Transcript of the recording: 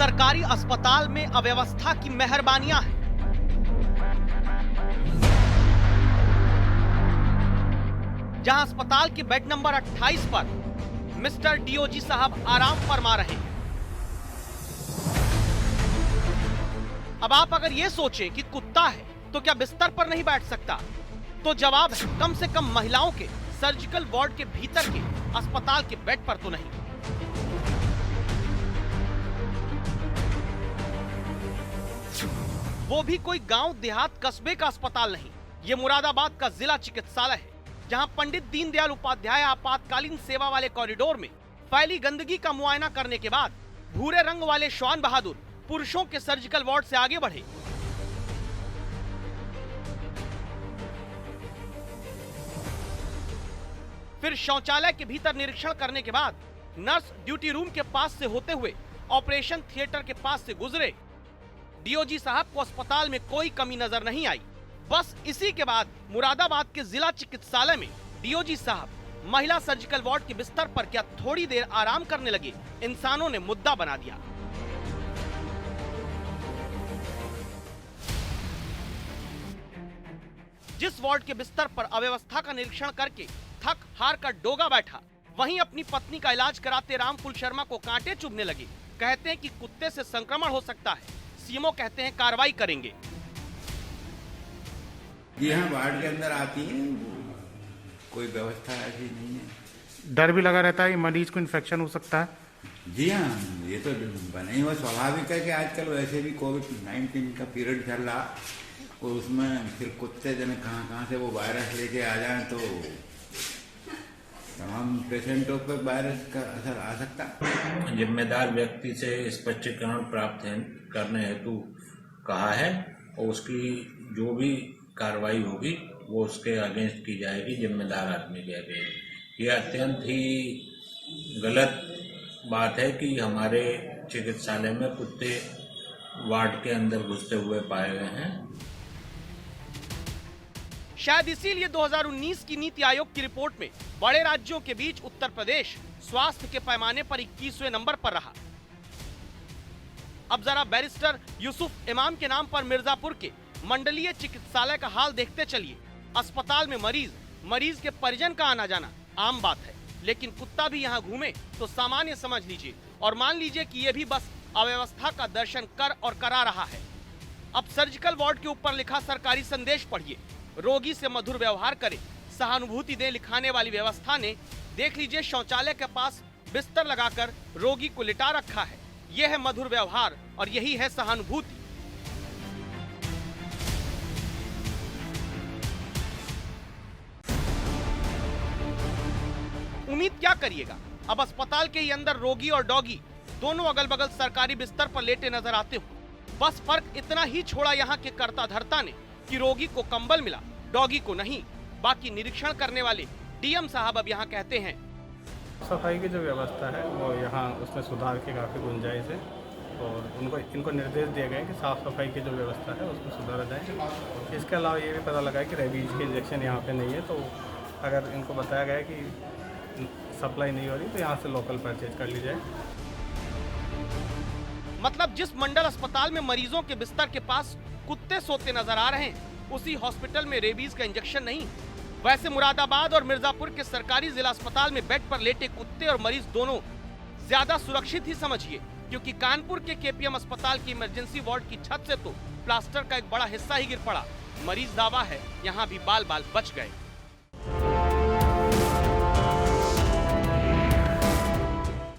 सरकारी अस्पताल में अव्यवस्था की मेहरबानियां हैं। जहां अस्पताल के बेड नंबर 28 पर मिस्टर डीओजी साहब आराम फरमा रहे हैं। अब आप अगर ये सोचें कि कुत्ता है तो क्या बिस्तर पर नहीं बैठ सकता, तो जवाब है कम से कम महिलाओं के सर्जिकल वार्ड के भीतर के अस्पताल के बेड पर तो नहीं। वो भी कोई गांव देहात कस्बे का अस्पताल नहीं, ये मुरादाबाद का जिला चिकित्सालय है, जहां पंडित दीनदयाल उपाध्याय आपातकालीन सेवा वाले कॉरिडोर में फैली गंदगी का मुआयना करने के बाद भूरे रंग वाले श्वान बहादुर पुरुषों के सर्जिकल वार्ड से आगे बढ़े। फिर शौचालय के भीतर निरीक्षण करने के बाद नर्स ड्यूटी रूम के पास से होते हुए ऑपरेशन थिएटर के पास से गुजरे। डीओजी साहब को अस्पताल में कोई कमी नजर नहीं आई। बस इसी के बाद मुरादाबाद के जिला चिकित्सालय में डीओजी साहब महिला सर्जिकल वार्ड के बिस्तर पर क्या थोड़ी देर आराम करने लगे, इंसानों ने मुद्दा बना दिया। जिस वार्ड के बिस्तर पर अव्यवस्था का निरीक्षण करके थक हार कर डोगा बैठा, वहीं अपनी पत्नी का इलाज कराते रामफुल शर्मा को कांटे चुभने लगे। कहते हैं कि कुत्ते से संक्रमण हो सकता है, सीएमओ कहते हैं कार्रवाई करेंगे। जी हाँ, वार्ड के अंदर आती है, कोई व्यवस्था ऐसी नहीं है। डर भी लगा रहता है कि मरीज को इन्फेक्शन हो सकता है। जी हाँ, ये तो बना ही हुआ स्वाभाविक है कि आजकल वैसे भी कोविड-19 का पीरियड चल रहा, और उसमें फिर कुत्ते जन कहाँ से वो वायरस लेके आ जाए तो तमाम पेशेंटों पर वायरस का असर आ सकता। जिम्मेदार व्यक्ति से स्पष्टीकरण प्राप्त करने हेतु कहा है, और उसकी जो भी कार्रवाई होगी वो उसके अगेंस्ट की जाएगी, जिम्मेदार आदमी के अगेंस्ट। ये अत्यंत ही गलत बात है कि हमारे चिकित्सालय में कुत्ते वार्ड के अंदर घुसते हुए पाए गए हैं। शायद इसीलिए 2019 की नीति आयोग की रिपोर्ट में बड़े राज्यों के बीच उत्तर प्रदेश स्वास्थ्य के पैमाने पर 21वें नंबर पर रहा। अब जरा बैरिस्टर यूसुफ इमाम के नाम पर मिर्जापुर के मंडलीय चिकित्सालय का हाल देखते चलिए। अस्पताल में मरीज के परिजन का आना जाना आम बात है, लेकिन कुत्ता भी यहाँ घूमे तो सामान्य समझ लीजिए, और मान लीजिए कि ये भी बस अव्यवस्था का दर्शन कर और करा रहा है। अब सर्जिकल वार्ड के ऊपर लिखा सरकारी संदेश पढ़िए, रोगी से मधुर व्यवहार करे, सहानुभूति दे लिखाने वाली व्यवस्था ने देख लीजिए शौचालय के पास बिस्तर लगाकर रोगी को लिटा रखा है। यह है मधुर व्यवहार और यही है सहानुभूति। उम्मीद क्या करिएगा, अब अस्पताल के ही अंदर रोगी और डॉगी दोनों अगल बगल सरकारी बिस्तर पर लेटे नजर आते हो। बस फर्क इतना ही छोड़ा यहाँ के कर्ता धर्ता ने कि रोगी को कंबल मिला, डॉगी को नहीं। बाकी निरीक्षण करने वाले डीएम साहब अब यहाँ कहते हैं सफाई की जो व्यवस्था है वो यहाँ उसमें सुधार की काफ़ी गुंजाइश है, और इनको निर्देश दिए गए कि साफ़ सफाई की जो व्यवस्था है उसको सुधारा जाए। इसके अलावा ये भी पता लगा है कि रेबीज के इंजेक्शन यहाँ पे नहीं है, तो अगर इनको बताया गया कि सप्लाई नहीं हो रही तो यहाँ से लोकल परचेज कर ली जाए। मतलब जिस मंडल अस्पताल में मरीजों के बिस्तर के पास कुत्ते सोते नजर आ रहे हैं, उसी हॉस्पिटल में रेबीज का इंजेक्शन नहीं। वैसे मुरादाबाद और मिर्जापुर के सरकारी जिला अस्पताल में बेड पर लेटे कुत्ते और मरीज दोनों ज्यादा सुरक्षित ही समझिए, क्योंकि कानपुर के केपीएम अस्पताल की इमरजेंसी वार्ड की छत से तो प्लास्टर का एक बड़ा हिस्सा ही गिर पड़ा। मरीज दावा है यहाँ भी बाल बाल बच गए।